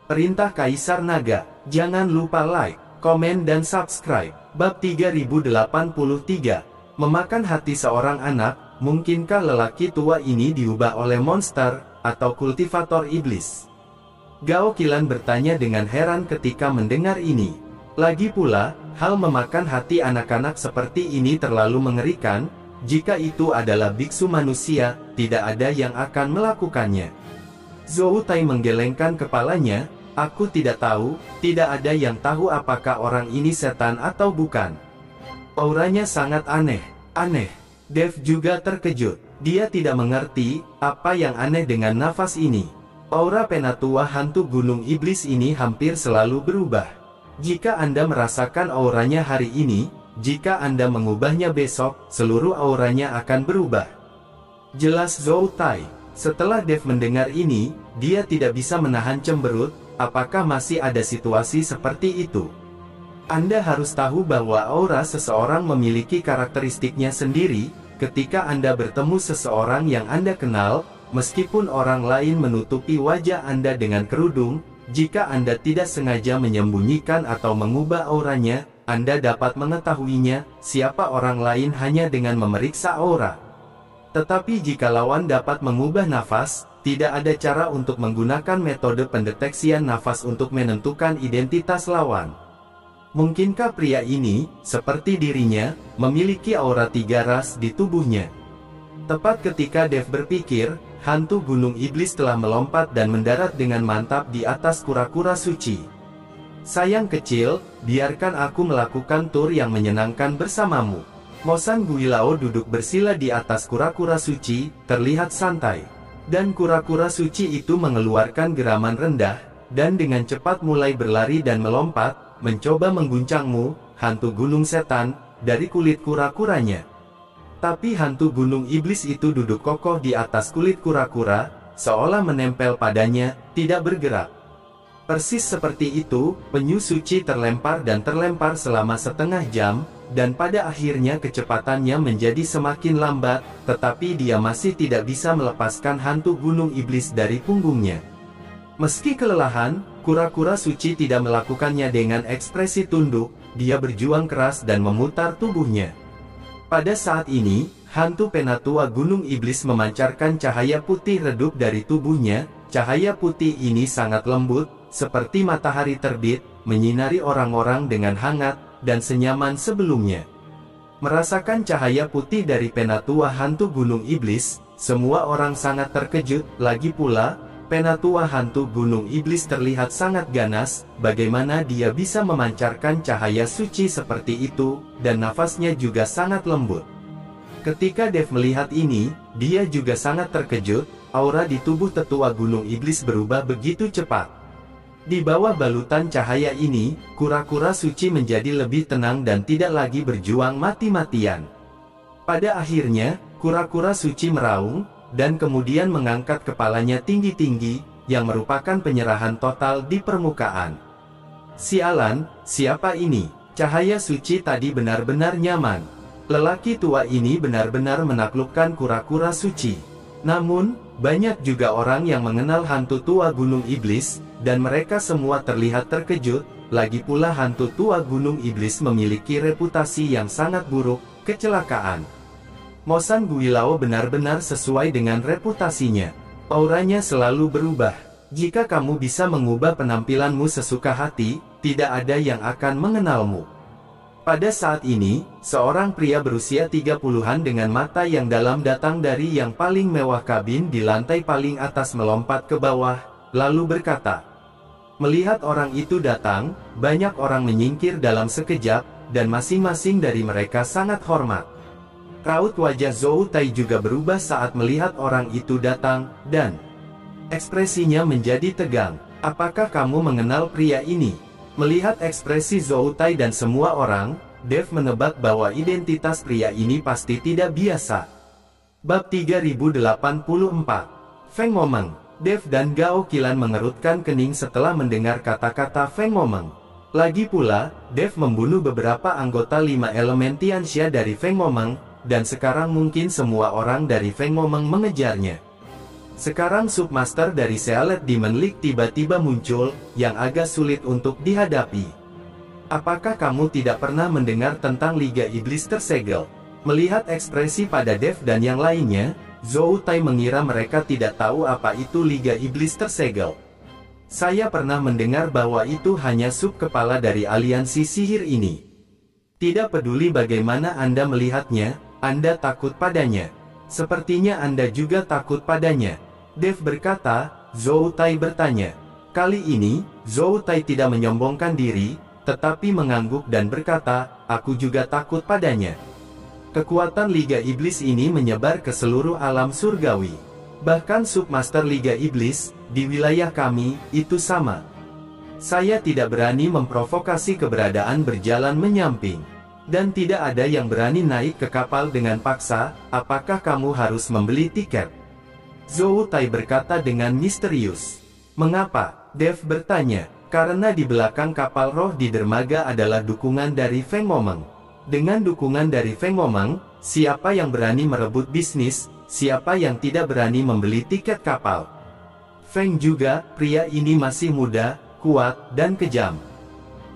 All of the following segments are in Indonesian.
Perintah Kaisar Naga. Jangan lupa like, komen dan subscribe. Bab 3083. Memakan hati seorang anak. Mungkinkah lelaki tua ini diubah oleh monster, atau kultivator iblis? Gao Qilan bertanya dengan heran ketika mendengar ini. Lagi pula, hal memakan hati anak-anak seperti ini terlalu mengerikan. Jika itu adalah biksu manusia, tidak ada yang akan melakukannya. Zhou Tai menggelengkan kepalanya. Aku tidak tahu, tidak ada yang tahu apakah orang ini setan atau bukan. Auranya sangat aneh. Dev juga terkejut. Dia tidak mengerti, apa yang aneh dengan nafas ini. Aura penatua hantu gunung iblis ini hampir selalu berubah. Jika Anda merasakan auranya hari ini, jika Anda mengubahnya besok, seluruh auranya akan berubah. Jelas Zhou Tai. Setelah Dev mendengar ini, dia tidak bisa menahan cemberut. Apakah masih ada situasi seperti itu? Anda harus tahu bahwa aura seseorang memiliki karakteristiknya sendiri. Ketika Anda bertemu seseorang yang Anda kenal, meskipun orang lain menutupi wajah Anda dengan kerudung, jika Anda tidak sengaja menyembunyikan atau mengubah auranya, Anda dapat mengetahuinya, siapa orang lain hanya dengan memeriksa aura. Tetapi jika lawan dapat mengubah nafas, tidak ada cara untuk menggunakan metode pendeteksian nafas untuk menentukan identitas lawan. Mungkinkah pria ini, seperti dirinya, memiliki aura 3 ras di tubuhnya? Tepat ketika Dev berpikir, hantu gunung iblis telah melompat dan mendarat dengan mantap di atas kura-kura suci. Sayang kecil, biarkan aku melakukan tur yang menyenangkan bersamamu. Mosan Guilao duduk bersila di atas kura-kura suci, terlihat santai. Dan kura-kura suci itu mengeluarkan geraman rendah, dan dengan cepat mulai berlari dan melompat, mencoba mengguncangmu, hantu gunung setan, dari kulit kura-kuranya. Tapi hantu gunung iblis itu duduk kokoh di atas kulit kura-kura, seolah menempel padanya, tidak bergerak. Persis seperti itu, penyu suci terlempar dan terlempar selama setengah jam, dan pada akhirnya kecepatannya menjadi semakin lambat, tetapi dia masih tidak bisa melepaskan hantu gunung iblis dari punggungnya. Meski kelelahan, kura-kura suci tidak melakukannya dengan ekspresi tunduk, dia berjuang keras dan memutar tubuhnya. Pada saat ini, hantu penatua gunung iblis memancarkan cahaya putih redup dari tubuhnya. Cahaya putih ini sangat lembut, seperti matahari terbit, menyinari orang-orang dengan hangat dan senyaman sebelumnya. Merasakan cahaya putih dari penatua hantu gunung iblis, semua orang sangat terkejut. Lagi pula, penatua hantu gunung iblis terlihat sangat ganas. Bagaimana dia bisa memancarkan cahaya suci seperti itu, dan nafasnya juga sangat lembut. Ketika Dev melihat ini, dia juga sangat terkejut. Aura di tubuh tetua gunung iblis berubah begitu cepat. Di bawah balutan cahaya ini, kura-kura suci menjadi lebih tenang dan tidak lagi berjuang mati-matian. Pada akhirnya, kura-kura suci meraung, dan kemudian mengangkat kepalanya tinggi-tinggi, yang merupakan penyerahan total di permukaan. Sialan, siapa ini? Cahaya suci tadi benar-benar nyaman. Lelaki tua ini benar-benar menaklukkan kura-kura suci. Namun, banyak juga orang yang mengenal hantu tua gunung iblis, dan mereka semua terlihat terkejut. Lagi pula hantu tua gunung iblis memiliki reputasi yang sangat buruk, kecelakaan. Mosan Guilao benar-benar sesuai dengan reputasinya. Auranya selalu berubah. Jika kamu bisa mengubah penampilanmu sesuka hati, tidak ada yang akan mengenalmu. Pada saat ini, seorang pria berusia 30-an dengan mata yang dalam datang dari yang paling mewah kabin di lantai paling atas melompat ke bawah, lalu berkata. Melihat orang itu datang, banyak orang menyingkir dalam sekejap, dan masing-masing dari mereka sangat hormat. Raut wajah Zhou Tai juga berubah saat melihat orang itu datang, dan ekspresinya menjadi tegang. Apakah kamu mengenal pria ini? Melihat ekspresi Zhou Tai dan semua orang, Dev menebak bahwa identitas pria ini pasti tidak biasa. Bab 3084. Feng Momeng. Dev dan Gao Qilan mengerutkan kening setelah mendengar kata-kata Feng Momeng. Lagi pula, Dev membunuh beberapa anggota 5 elemen Tianxia dari Feng Momeng, dan sekarang mungkin semua orang dari Feng Momeng mengejarnya. Sekarang Submaster dari Sealet Demon League tiba-tiba muncul, yang agak sulit untuk dihadapi. Apakah kamu tidak pernah mendengar tentang Liga Iblis Tersegel? Melihat ekspresi pada Dev dan yang lainnya, Zhou Tai mengira mereka tidak tahu apa itu Liga Iblis Tersegel. Saya pernah mendengar bahwa itu hanya sub kepala dari aliansi sihir ini. Tidak peduli bagaimana Anda melihatnya, Anda takut padanya. Sepertinya Anda juga takut padanya. Dev berkata. Zhou Tai bertanya. Kali ini, Zhou Tai tidak menyombongkan diri, tetapi mengangguk dan berkata, aku juga takut padanya. Kekuatan Liga Iblis ini menyebar ke seluruh alam surgawi. Bahkan Submaster Liga Iblis, di wilayah kami, itu sama. Saya tidak berani memprovokasi keberadaan berjalan menyamping. Dan tidak ada yang berani naik ke kapal dengan paksa, apakah kamu harus membeli tiket? Zhou Tai berkata dengan misterius. Mengapa? Dev bertanya. Karena di belakang kapal roh di dermaga adalah dukungan dari Feng Momeng. Dengan dukungan dari Feng Momeng, siapa yang berani merebut bisnis, siapa yang tidak berani membeli tiket kapal? Feng juga, pria ini masih muda, kuat, dan kejam.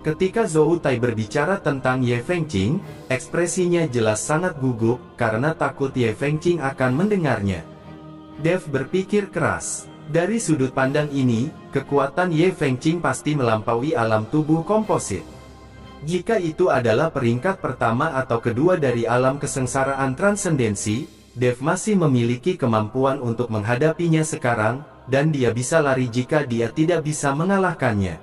Ketika Zhou Tai berbicara tentang Ye Fengqing, ekspresinya jelas sangat gugup, karena takut Ye Fengqing akan mendengarnya. Dev berpikir keras. Dari sudut pandang ini, kekuatan Ye Fengqing pasti melampaui alam tubuh komposit. Jika itu adalah peringkat pertama atau kedua dari alam kesengsaraan transendensi, Dev masih memiliki kemampuan untuk menghadapinya sekarang, dan dia bisa lari jika dia tidak bisa mengalahkannya.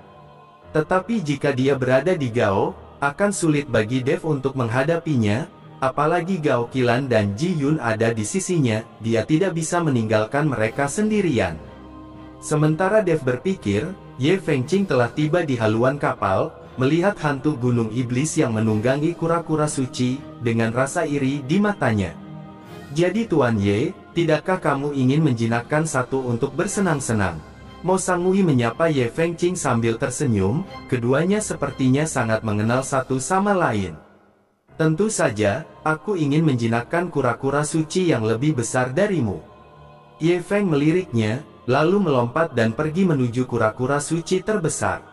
Tetapi jika dia berada di Gao, akan sulit bagi Dev untuk menghadapinya, apalagi Gao Qilan dan Ji Yun ada di sisinya, dia tidak bisa meninggalkan mereka sendirian. Sementara Dev berpikir, Ye Fengqing telah tiba di haluan kapal, melihat hantu gunung iblis yang menunggangi kura-kura suci, dengan rasa iri di matanya. Jadi Tuan Ye, tidakkah kamu ingin menjinakkan satu untuk bersenang-senang? Mo Sangui menyapa Ye Fengqing sambil tersenyum, keduanya sepertinya sangat mengenal satu sama lain. Tentu saja, aku ingin menjinakkan kura-kura suci yang lebih besar darimu. Ye Feng meliriknya, lalu melompat dan pergi menuju kura-kura suci terbesar.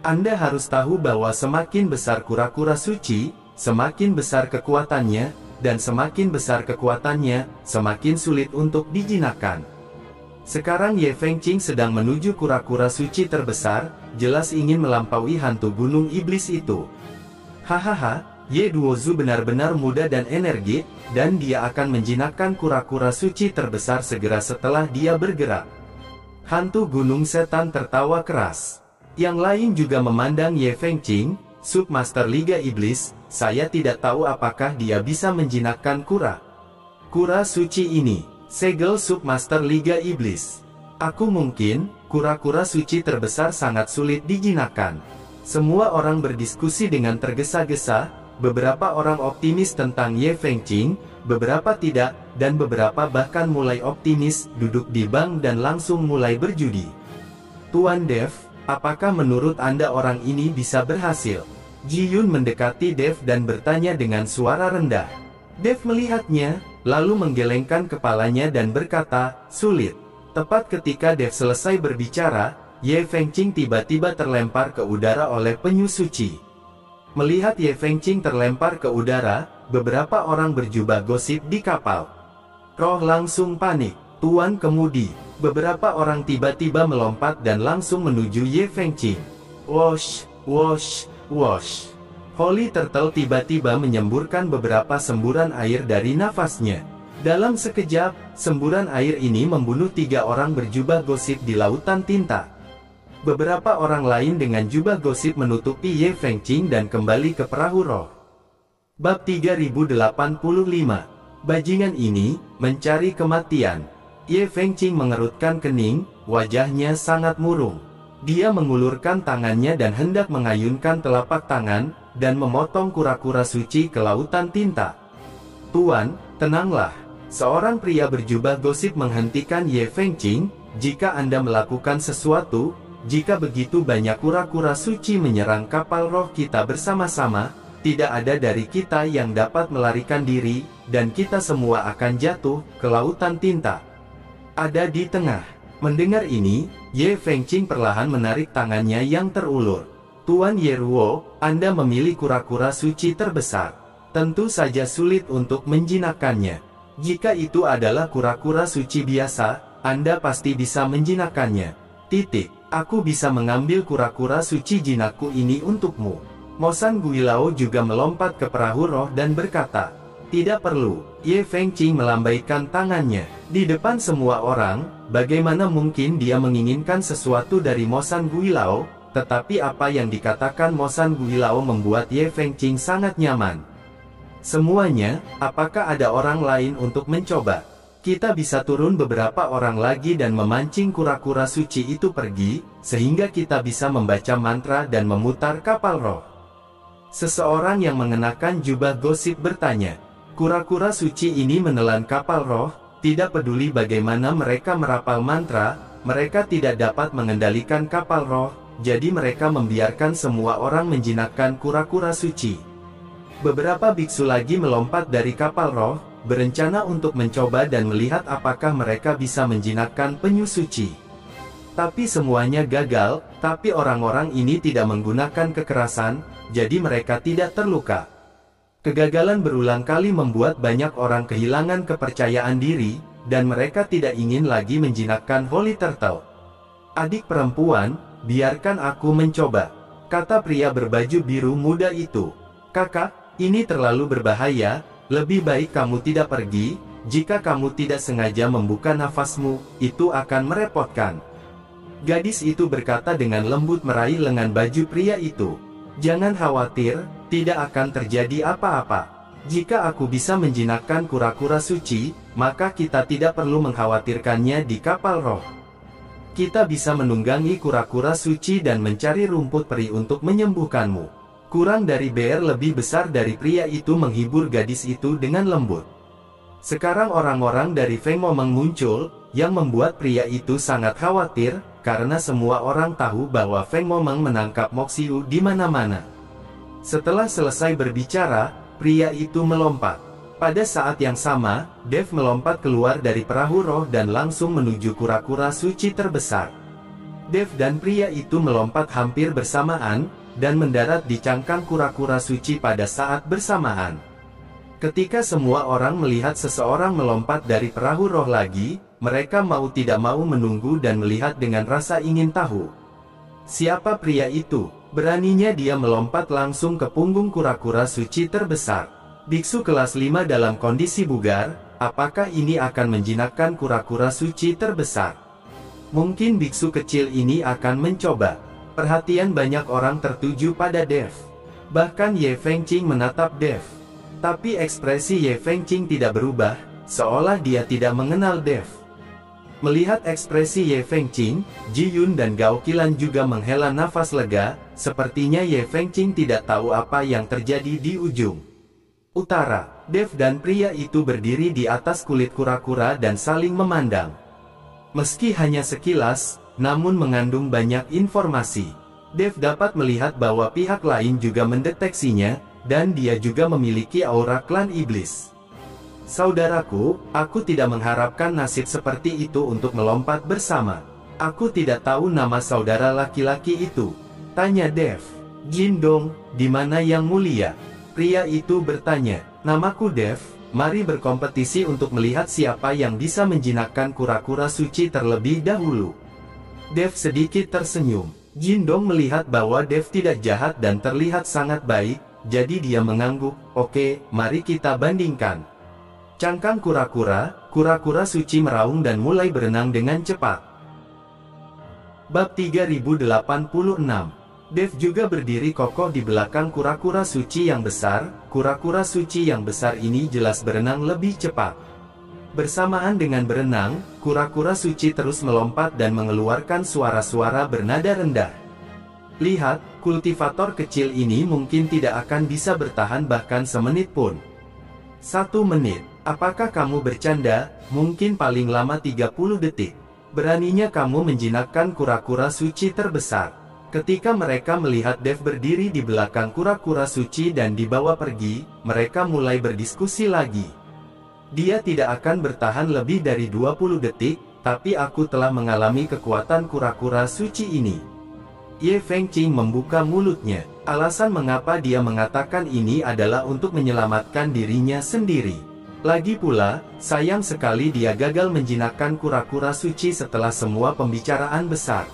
Anda harus tahu bahwa semakin besar kura-kura suci, semakin besar kekuatannya, dan semakin besar kekuatannya, semakin sulit untuk dijinakkan. Sekarang Ye Fengqing sedang menuju kura-kura suci terbesar, jelas ingin melampaui hantu gunung iblis itu. Hahaha, Ye Duozu benar-benar muda dan energik, dan dia akan menjinakkan kura-kura suci terbesar segera setelah dia bergerak. Hantu gunung setan tertawa keras. Yang lain juga memandang Ye Fengqing, Submaster Liga Iblis. Saya tidak tahu apakah dia bisa menjinakkan kura suci ini. Segel Submaster Liga Iblis. Aku mungkin, kura-kura suci terbesar sangat sulit dijinakkan. Semua orang berdiskusi dengan tergesa-gesa, beberapa orang optimis tentang Ye Fengqing, beberapa tidak, dan beberapa bahkan mulai optimis, duduk di bank dan langsung mulai berjudi. Tuan Dev, apakah menurut Anda orang ini bisa berhasil? Ji Yun mendekati Dev dan bertanya dengan suara rendah. Dev melihatnya, lalu menggelengkan kepalanya dan berkata, sulit. Tepat ketika Dev selesai berbicara, Ye Fengqing tiba-tiba terlempar ke udara oleh penyu suci. Melihat Ye Fengqing terlempar ke udara, beberapa orang berjubah gosip di kapal roh langsung panik. Tuan Kemudi, beberapa orang tiba-tiba melompat dan langsung menuju Ye Fengqing. Wosh, wosh, wosh. Holy Turtle tiba-tiba menyemburkan beberapa semburan air dari nafasnya. Dalam sekejap, semburan air ini membunuh 3 orang berjubah gosip di lautan tinta. Beberapa orang lain dengan jubah gosip menutupi Ye Fengqing dan kembali ke perahu roh. Bab 3085. Bajingan ini mencari kematian. Ye Fengqing mengerutkan kening, wajahnya sangat murung. Dia mengulurkan tangannya dan hendak mengayunkan telapak tangan, dan memotong kura-kura suci ke lautan tinta. Tuan, tenanglah. Seorang pria berjubah gosip menghentikan Ye Fengqing. Jika Anda melakukan sesuatu, jika begitu banyak kura-kura suci menyerang kapal roh kita bersama-sama, tidak ada dari kita yang dapat melarikan diri, dan kita semua akan jatuh ke lautan tinta. ada di tengah. Mendengar ini, Ye Fengqing perlahan menarik tangannya yang terulur. Tuan Yeruo, Anda memilih kura-kura suci terbesar. Tentu saja sulit untuk menjinakkannya. Jika itu adalah kura-kura suci biasa, Anda pasti bisa menjinakkannya. Aku bisa mengambil kura-kura suci jinakku ini untukmu. Mosan Guilao juga melompat ke perahu roh dan berkata, tidak perlu. Ye Fengqing melambaikan tangannya. Di depan semua orang, bagaimana mungkin dia menginginkan sesuatu dari Mosan Guilao, tetapi apa yang dikatakan Mosan Guilao membuat Ye Fengqing sangat nyaman. Semuanya, apakah ada orang lain untuk mencoba? Kita bisa turun beberapa orang lagi dan memancing kura-kura suci itu pergi, sehingga kita bisa membaca mantra dan memutar kapal roh. Seseorang yang mengenakan jubah gosip bertanya, kura-kura suci ini menelan kapal roh, tidak peduli bagaimana mereka merapal mantra, mereka tidak dapat mengendalikan kapal roh, jadi mereka membiarkan semua orang menjinakkan kura-kura suci. Beberapa biksu lagi melompat dari kapal roh, berencana untuk mencoba dan melihat apakah mereka bisa menjinakkan penyu suci. Tapi semuanya gagal, tapi orang-orang ini tidak menggunakan kekerasan, jadi mereka tidak terluka. Kegagalan berulang kali membuat banyak orang kehilangan kepercayaan diri, dan mereka tidak ingin lagi menjinakkan Holy Turtle. Adik perempuan, biarkan aku mencoba, kata pria berbaju biru muda itu. Kakak, ini terlalu berbahaya, lebih baik kamu tidak pergi, jika kamu tidak sengaja membuka nafasmu, itu akan merepotkan. Gadis itu berkata dengan lembut meraih lengan baju pria itu. Jangan khawatir, tidak akan terjadi apa-apa. Jika aku bisa menjinakkan kura-kura suci, maka kita tidak perlu mengkhawatirkannya di kapal roh. Kita bisa menunggangi kura-kura suci dan mencari rumput peri untuk menyembuhkanmu. Kurang dari bear lebih besar dari pria itu menghibur gadis itu dengan lembut. Sekarang orang-orang dari Feng Momeng muncul, yang membuat pria itu sangat khawatir, karena semua orang tahu bahwa Feng Momeng menangkap Moxiu di mana-mana. Setelah selesai berbicara, pria itu melompat. Pada saat yang sama, Dev melompat keluar dari perahu roh dan langsung menuju kura-kura suci terbesar. Dev dan pria itu melompat hampir bersamaan, dan mendarat di cangkang kura-kura suci pada saat bersamaan. Ketika semua orang melihat seseorang melompat dari perahu roh lagi, mereka mau tidak mau menunggu dan melihat dengan rasa ingin tahu. Siapa pria itu? Beraninya dia melompat langsung ke punggung kura-kura suci terbesar. Biksu kelas 5 dalam kondisi bugar, apakah ini akan menjinakkan kura-kura suci terbesar? Mungkin biksu kecil ini akan mencoba. Perhatian banyak orang tertuju pada Dev. Bahkan Ye Fengqing menatap Dev. Tapi ekspresi Ye Fengqing tidak berubah, seolah dia tidak mengenal Dev. Melihat ekspresi Ye Fengqing, Ji Yun dan Gao Qilan juga menghela nafas lega, sepertinya Ye Fengqing tidak tahu apa yang terjadi di ujung utara. Dev dan pria itu berdiri di atas kulit kura-kura dan saling memandang. Meski hanya sekilas, namun mengandung banyak informasi. Dev dapat melihat bahwa pihak lain juga mendeteksinya, dan dia juga memiliki aura klan iblis. Saudaraku, aku tidak mengharapkan nasib seperti itu untuk melompat bersama. Aku tidak tahu nama saudara laki-laki itu, tanya Dev. Jindong, di mana yang mulia? Pria itu bertanya. Namaku Dev, mari berkompetisi untuk melihat siapa yang bisa menjinakkan kura-kura suci terlebih dahulu. Dev sedikit tersenyum. Jindong melihat bahwa Dev tidak jahat dan terlihat sangat baik, jadi dia mengangguk. Oke, mari kita bandingkan. Cangkang kura-kura suci meraung dan mulai berenang dengan cepat. Bab 3086. Dev juga berdiri kokoh di belakang kura-kura suci yang besar. Kura-kura suci yang besar ini jelas berenang lebih cepat. Bersamaan dengan berenang, kura-kura suci terus melompat dan mengeluarkan suara-suara bernada rendah. Lihat, kultivator kecil ini mungkin tidak akan bisa bertahan bahkan semenit pun. 1 menit. Apakah kamu bercanda? Mungkin paling lama 30 detik. Beraninya kamu menjinakkan kura-kura suci terbesar. Ketika mereka melihat Dev berdiri di belakang kura-kura suci dan dibawa pergi, mereka mulai berdiskusi lagi. Dia tidak akan bertahan lebih dari 20 detik, tapi aku telah mengalami kekuatan kura-kura suci ini. Ye Fengqing membuka mulutnya. Alasan mengapa dia mengatakan ini adalah untuk menyelamatkan dirinya sendiri. Lagi pula, sayang sekali dia gagal menjinakkan kura-kura suci setelah semua pembicaraan besar.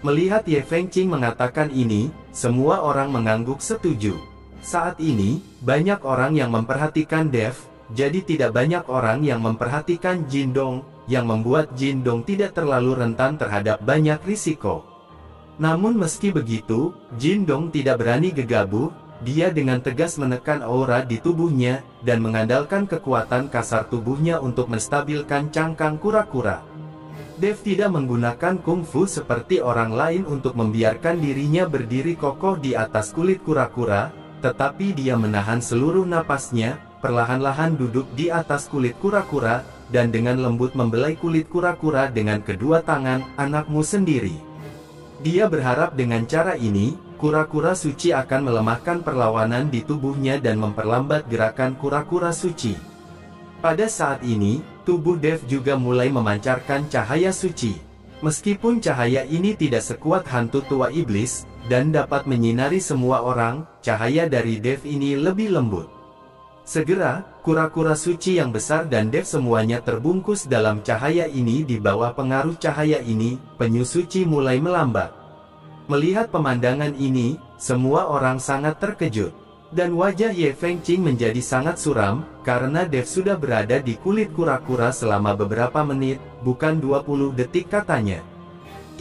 Melihat Ye Fengqing mengatakan ini, semua orang mengangguk setuju. Saat ini, banyak orang yang memperhatikan Dev, jadi tidak banyak orang yang memperhatikan Jindong, yang membuat Jindong tidak terlalu rentan terhadap banyak risiko. Namun meski begitu, Jindong tidak berani gegabah, dia dengan tegas menekan aura di tubuhnya, dan mengandalkan kekuatan kasar tubuhnya untuk menstabilkan cangkang kura-kura. Dev tidak menggunakan kungfu seperti orang lain untuk membiarkan dirinya berdiri kokoh di atas kulit kura-kura, tetapi dia menahan seluruh napasnya, perlahan-lahan duduk di atas kulit kura-kura, dan dengan lembut membelai kulit kura-kura dengan kedua tangan, anakmu sendiri. Dia berharap dengan cara ini, kura-kura suci akan melemahkan perlawanan di tubuhnya dan memperlambat gerakan kura-kura suci. Pada saat ini, tubuh Dev juga mulai memancarkan cahaya suci. Meskipun cahaya ini tidak sekuat hantu tua iblis, dan dapat menyinari semua orang, cahaya dari Dev ini lebih lembut. Segera, kura-kura suci yang besar dan Dev semuanya terbungkus dalam cahaya ini. Di bawah pengaruh cahaya ini, penyu suci mulai melambat. Melihat pemandangan ini, semua orang sangat terkejut. Dan wajah Ye Fengqing menjadi sangat suram, karena Dev sudah berada di kulit kura-kura selama beberapa menit, bukan 20 detik katanya.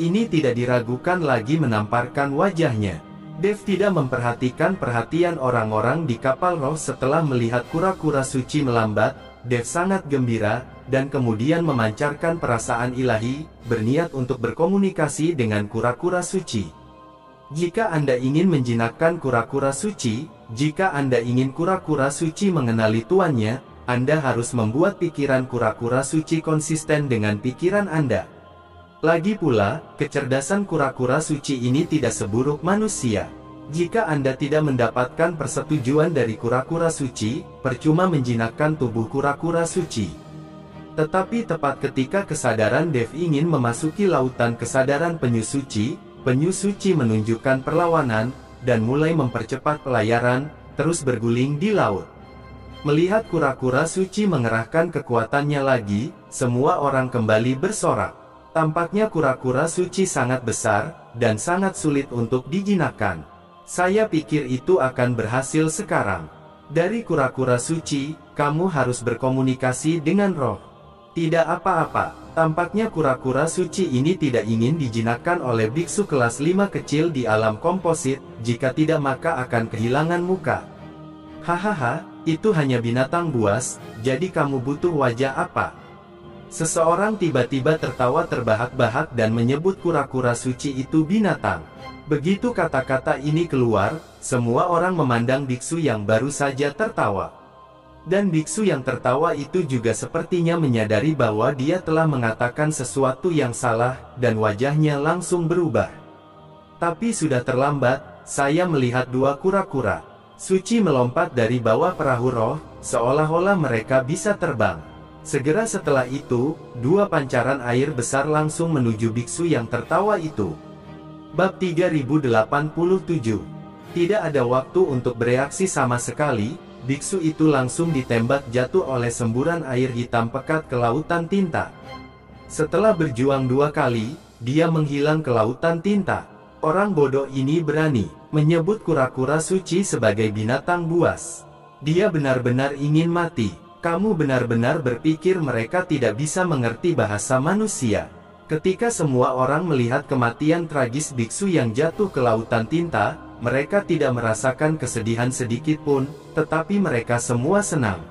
Ini tidak diragukan lagi menamparkan wajahnya. Dev tidak memperhatikan perhatian orang-orang di kapal roh setelah melihat kura-kura suci melambat. Dev sangat gembira, dan kemudian memancarkan perasaan ilahi, berniat untuk berkomunikasi dengan kura-kura suci. Jika Anda ingin menjinakkan kura-kura suci, jika Anda ingin kura-kura suci mengenali tuannya, Anda harus membuat pikiran kura-kura suci konsisten dengan pikiran Anda. Lagi pula, kecerdasan kura-kura suci ini tidak seburuk manusia. Jika Anda tidak mendapatkan persetujuan dari kura-kura suci, percuma menjinakkan tubuh kura-kura suci. Tetapi tepat ketika kesadaran Dev ingin memasuki lautan kesadaran penyu suci menunjukkan perlawanan, dan mulai mempercepat pelayaran, terus berguling di laut. Melihat kura-kura suci mengerahkan kekuatannya lagi, semua orang kembali bersorak. Tampaknya kura-kura suci sangat besar, dan sangat sulit untuk dijinakkan. Saya pikir itu akan berhasil sekarang. Dari kura-kura suci, kamu harus berkomunikasi dengan roh. Tidak apa-apa. Tampaknya kura-kura suci ini tidak ingin dijinakkan oleh biksu kelas 5 kecil di alam komposit, jika tidak maka akan kehilangan muka. Hahaha, itu hanya binatang buas, jadi kamu butuh wajah apa? Seseorang tiba-tiba tertawa terbahak-bahak dan menyebut kura-kura suci itu binatang. Begitu kata-kata ini keluar, semua orang memandang biksu yang baru saja tertawa. Dan biksu yang tertawa itu juga sepertinya menyadari bahwa dia telah mengatakan sesuatu yang salah, dan wajahnya langsung berubah. Tapi sudah terlambat, saya melihat dua kura-kura suci melompat dari bawah perahu roh, seolah-olah mereka bisa terbang. Segera setelah itu, dua pancaran air besar langsung menuju biksu yang tertawa itu. Bab 3087. Tidak ada waktu untuk bereaksi sama sekali. Biksu itu langsung ditembak jatuh oleh semburan air hitam pekat ke lautan tinta. Setelah berjuang dua kali, dia menghilang ke lautan tinta. Orang bodoh ini berani menyebut kura-kura suci sebagai binatang buas. Dia benar-benar ingin mati. Kamu benar-benar berpikir mereka tidak bisa mengerti bahasa manusia? Ketika semua orang melihat kematian tragis biksu yang jatuh ke lautan tinta, mereka tidak merasakan kesedihan sedikit pun, tetapi mereka semua senang.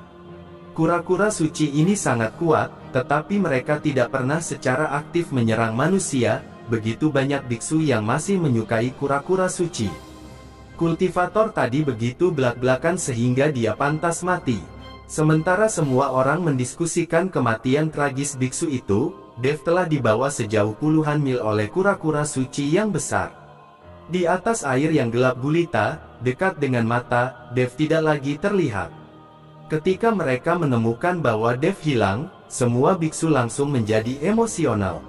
Kura-kura suci ini sangat kuat, tetapi mereka tidak pernah secara aktif menyerang manusia. Begitu banyak biksu yang masih menyukai kura-kura suci. Kultivator tadi begitu belak-belakan sehingga dia pantas mati. Sementara semua orang mendiskusikan kematian tragis biksu itu, Dev telah dibawa sejauh puluhan mil oleh kura-kura suci yang besar. Di atas air yang gelap gulita, dekat dengan mata, Dev tidak lagi terlihat. Ketika mereka menemukan bahwa Dev hilang, semua biksu langsung menjadi emosional.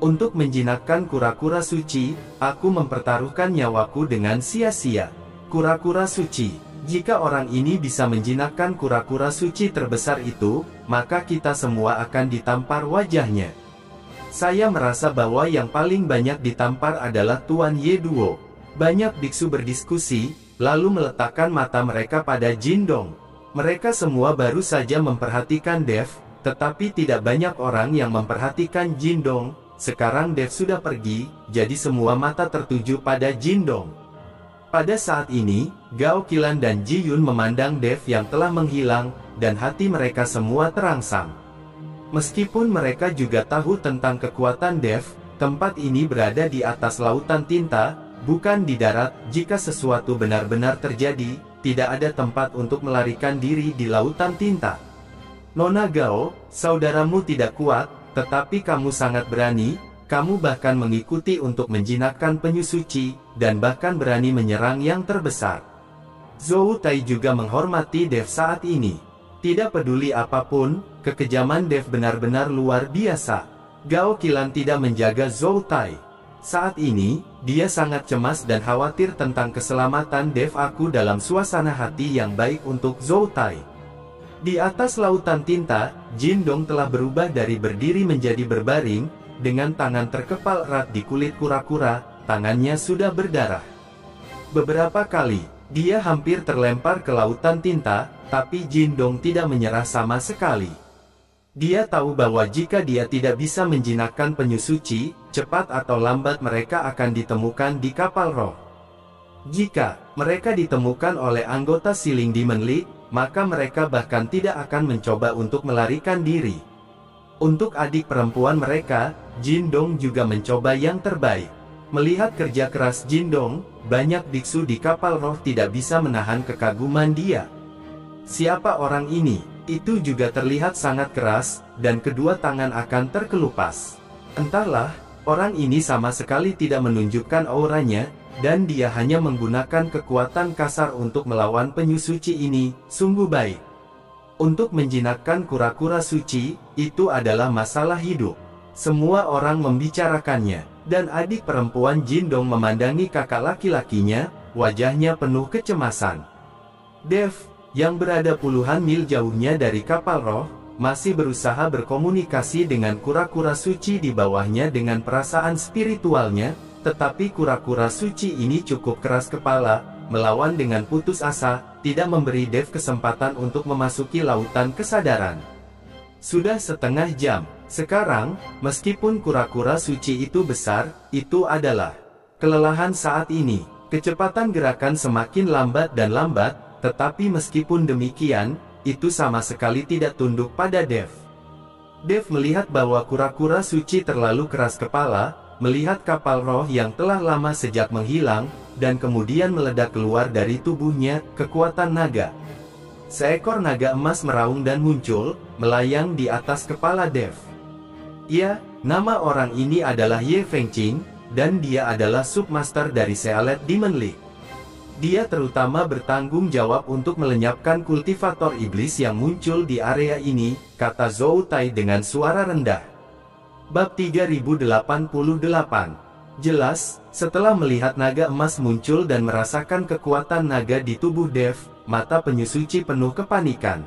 Untuk menjinakkan kura-kura suci, aku mempertaruhkan nyawaku dengan sia-sia. Kura-kura suci, jika orang ini bisa menjinakkan kura-kura suci terbesar itu, maka kita semua akan ditampar wajahnya. Saya merasa bahwa yang paling banyak ditampar adalah Tuan Ye Duo. Banyak biksu berdiskusi, lalu meletakkan mata mereka pada Jindong. Mereka semua baru saja memperhatikan Dev, tetapi tidak banyak orang yang memperhatikan Jindong. Sekarang Dev sudah pergi, jadi semua mata tertuju pada Jindong. Pada saat ini, Gao Qilan dan Ji Yun memandang Dev yang telah menghilang, dan hati mereka semua terangsang. Meskipun mereka juga tahu tentang kekuatan Dev, tempat ini berada di atas lautan tinta, bukan di darat. Jika sesuatu benar-benar terjadi, tidak ada tempat untuk melarikan diri di lautan tinta. Nona Gao, saudaramu tidak kuat, tetapi kamu sangat berani, kamu bahkan mengikuti untuk menjinakkan penyu suci, dan bahkan berani menyerang yang terbesar. Zhou Tai juga menghormati Dev saat ini. Tidak peduli apapun, kekejaman Dev benar-benar luar biasa. Gao Qilan tidak menjaga Zhou Tai. Saat ini, dia sangat cemas dan khawatir tentang keselamatan Dev. Aku dalam suasana hati yang baik untuk Zhou Tai. Di atas lautan tinta, Jindong telah berubah dari berdiri menjadi berbaring, dengan tangan terkepal erat di kulit kura-kura, tangannya sudah berdarah. Beberapa kali, dia hampir terlempar ke lautan tinta, tapi Jindong tidak menyerah sama sekali. Dia tahu bahwa jika dia tidak bisa menjinakkan penyu suci, cepat atau lambat mereka akan ditemukan di kapal roh. Jika mereka ditemukan oleh anggota Siling Demon League, maka mereka bahkan tidak akan mencoba untuk melarikan diri. Untuk adik perempuan mereka, Jindong juga mencoba yang terbaik. Melihat kerja keras Jindong, banyak biksu di kapal roh tidak bisa menahan kekaguman dia. Siapa orang ini? Itu juga terlihat sangat keras, dan kedua tangan akan terkelupas. Entahlah, orang ini sama sekali tidak menunjukkan auranya, dan dia hanya menggunakan kekuatan kasar untuk melawan penyu suci ini. Sungguh baik. Untuk menjinakkan kura-kura suci, itu adalah masalah hidup. Semua orang membicarakannya, dan adik perempuan Jindong memandangi kakak laki-lakinya, wajahnya penuh kecemasan. Dev, yang berada puluhan mil jauhnya dari kapal roh, masih berusaha berkomunikasi dengan kura-kura suci di bawahnya dengan perasaan spiritualnya, tetapi kura-kura suci ini cukup keras kepala, melawan dengan putus asa, tidak memberi Dev kesempatan untuk memasuki lautan kesadaran. Sudah setengah jam. Sekarang, meskipun kura-kura suci itu besar, itu adalah kelelahan saat ini. Kecepatan gerakan semakin lambat dan lambat, tetapi meskipun demikian, itu sama sekali tidak tunduk pada Dev. Dev melihat bahwa kura-kura suci terlalu keras kepala, melihat kapal roh yang telah lama sejak menghilang, dan kemudian meledak keluar dari tubuhnya, kekuatan naga. Seekor naga emas meraung dan muncul, melayang di atas kepala Dev. Ya, nama orang ini adalah Ye Fengqing, dan dia adalah submaster dari Sealet Demon League. Dia terutama bertanggung jawab untuk melenyapkan kultivator iblis yang muncul di area ini, kata Zhou Tai dengan suara rendah. Bab 3088. Jelas, setelah melihat naga emas muncul dan merasakan kekuatan naga di tubuh Dev, mata penyu suci penuh kepanikan.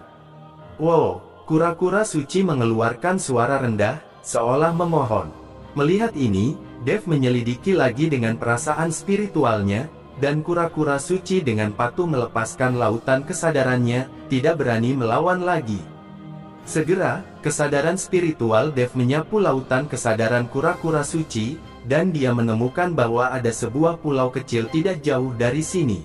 Wow, kura-kura suci mengeluarkan suara rendah, seolah memohon. Melihat ini, Dev menyelidiki lagi dengan perasaan spiritualnya, dan kura-kura suci dengan patuh melepaskan lautan kesadarannya, tidak berani melawan lagi. Segera, kesadaran spiritual Dev menyapu lautan kesadaran kura-kura suci, dan dia menemukan bahwa ada sebuah pulau kecil tidak jauh dari sini.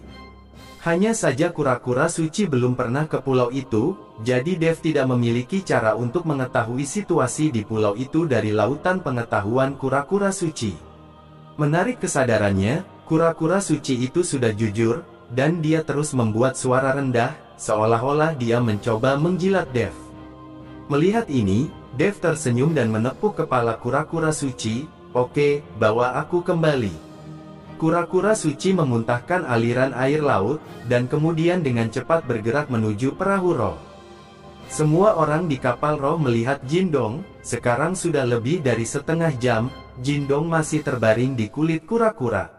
Hanya saja kura-kura suci belum pernah ke pulau itu, jadi Dev tidak memiliki cara untuk mengetahui situasi di pulau itu dari lautan pengetahuan kura-kura suci. Menarik kesadarannya, kura-kura suci itu sudah jujur, dan dia terus membuat suara rendah, seolah-olah dia mencoba menjilat Dev. Melihat ini, Dev tersenyum dan menepuk kepala kura-kura suci. Oke, bawa aku kembali. Kura-kura suci memuntahkan aliran air laut, dan kemudian dengan cepat bergerak menuju perahu roh. Semua orang di kapal roh melihat Jindong. Sekarang sudah lebih dari setengah jam, Jindong masih terbaring di kulit kura-kura.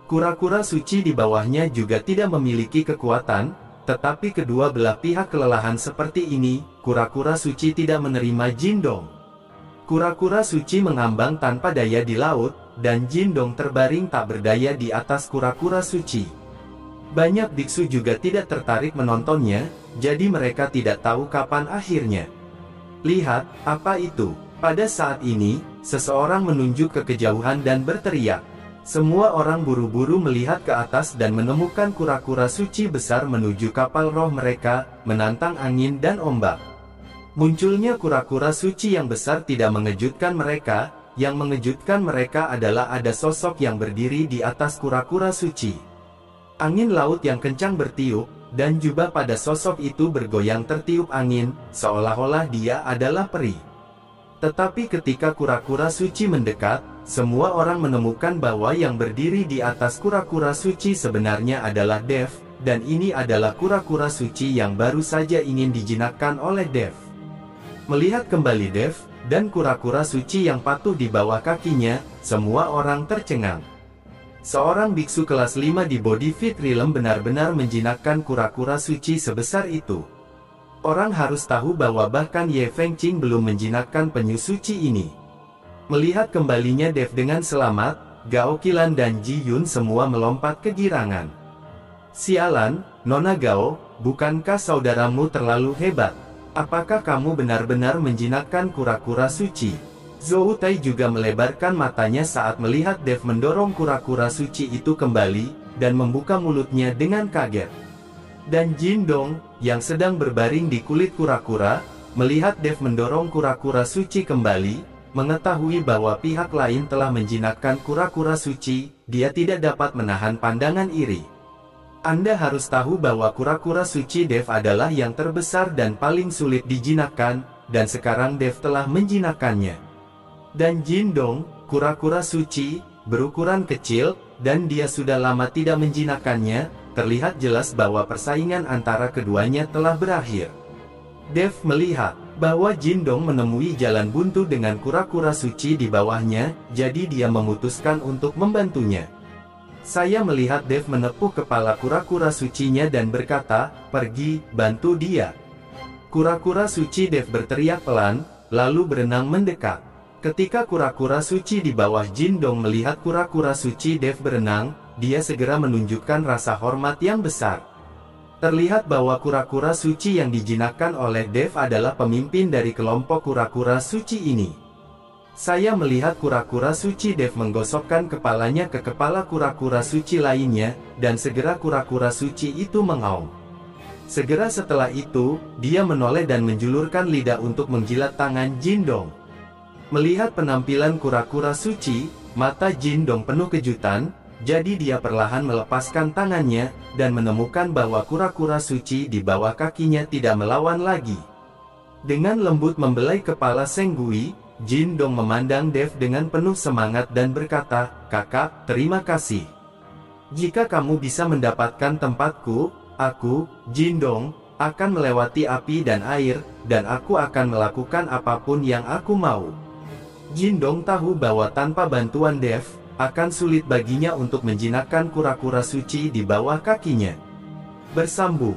Kura-kura suci di bawahnya juga tidak memiliki kekuatan, tetapi kedua belah pihak kelelahan seperti ini, kura-kura suci tidak menerima Jindong. Kura-kura suci mengambang tanpa daya di laut, dan Jindong terbaring tak berdaya di atas kura-kura suci. Banyak biksu juga tidak tertarik menontonnya, jadi mereka tidak tahu kapan akhirnya. Lihat, apa itu? Pada saat ini, seseorang menunjuk ke kejauhan dan berteriak. Semua orang buru-buru melihat ke atas dan menemukan kura-kura suci besar menuju kapal roh mereka, menantang angin dan ombak. Munculnya kura-kura suci yang besar tidak mengejutkan mereka, yang mengejutkan mereka adalah ada sosok yang berdiri di atas kura-kura suci. Angin laut yang kencang bertiup, dan jubah pada sosok itu bergoyang tertiup angin, seolah-olah dia adalah peri. Tetapi ketika kura-kura suci mendekat, semua orang menemukan bahwa yang berdiri di atas kura-kura suci sebenarnya adalah Dev, dan ini adalah kura-kura suci yang baru saja ingin dijinakkan oleh Dev. Melihat kembali Dev, dan kura-kura suci yang patuh di bawah kakinya, semua orang tercengang. Seorang biksu kelas 5 di Body Fit Realm benar-benar menjinakkan kura-kura suci sebesar itu. Orang harus tahu bahwa bahkan Ye Fengqing belum menjinakkan penyu suci ini. Melihat kembalinya Dev dengan selamat, Gao Qilan dan Ji Yun semua melompat kegirangan. Sialan, Nona Gao, bukankah saudaramu terlalu hebat? Apakah kamu benar-benar menjinakkan kura-kura suci? Zhou Tai juga melebarkan matanya saat melihat Dev mendorong kura-kura suci itu kembali, dan membuka mulutnya dengan kaget. Dan Jindong, yang sedang berbaring di kulit kura-kura, melihat Dev mendorong kura-kura suci kembali, mengetahui bahwa pihak lain telah menjinakkan kura-kura suci, dia tidak dapat menahan pandangan iri. Anda harus tahu bahwa kura-kura suci Dev adalah yang terbesar dan paling sulit dijinakkan, dan sekarang Dev telah menjinakkannya. Dan Jindong, kura-kura suci, berukuran kecil, dan dia sudah lama tidak menjinakkannya, terlihat jelas bahwa persaingan antara keduanya telah berakhir. Dev melihat bahwa Jindong menemui jalan buntu dengan kura-kura suci di bawahnya, jadi dia memutuskan untuk membantunya. Saya melihat Dev menepuk kepala kura-kura sucinya dan berkata, "Pergi, bantu dia." Kura-kura suci Dev berteriak pelan, lalu berenang mendekat. Ketika kura-kura suci di bawah Jindong melihat kura-kura suci Dev berenang, dia segera menunjukkan rasa hormat yang besar. Terlihat bahwa kura-kura suci yang dijinakkan oleh Dev adalah pemimpin dari kelompok kura-kura suci ini. Saya melihat kura-kura suci Dev menggosokkan kepalanya ke kepala kura-kura suci lainnya, dan segera kura-kura suci itu mengaum. Segera setelah itu, dia menoleh dan menjulurkan lidah untuk menjilat tangan Jindong. Melihat penampilan kura-kura suci, mata Jindong penuh kejutan, jadi dia perlahan melepaskan tangannya, dan menemukan bahwa kura-kura suci di bawah kakinya tidak melawan lagi. Dengan lembut membelai kepala Senggui, Jindong memandang Dev dengan penuh semangat dan berkata, "Kakak, terima kasih. Jika kamu bisa mendapatkan tempatku, aku, Jindong, akan melewati api dan air, dan aku akan melakukan apapun yang aku mau." Jindong tahu bahwa tanpa bantuan Dev, akan sulit baginya untuk menjinakkan kura-kura suci di bawah kakinya. Bersambung.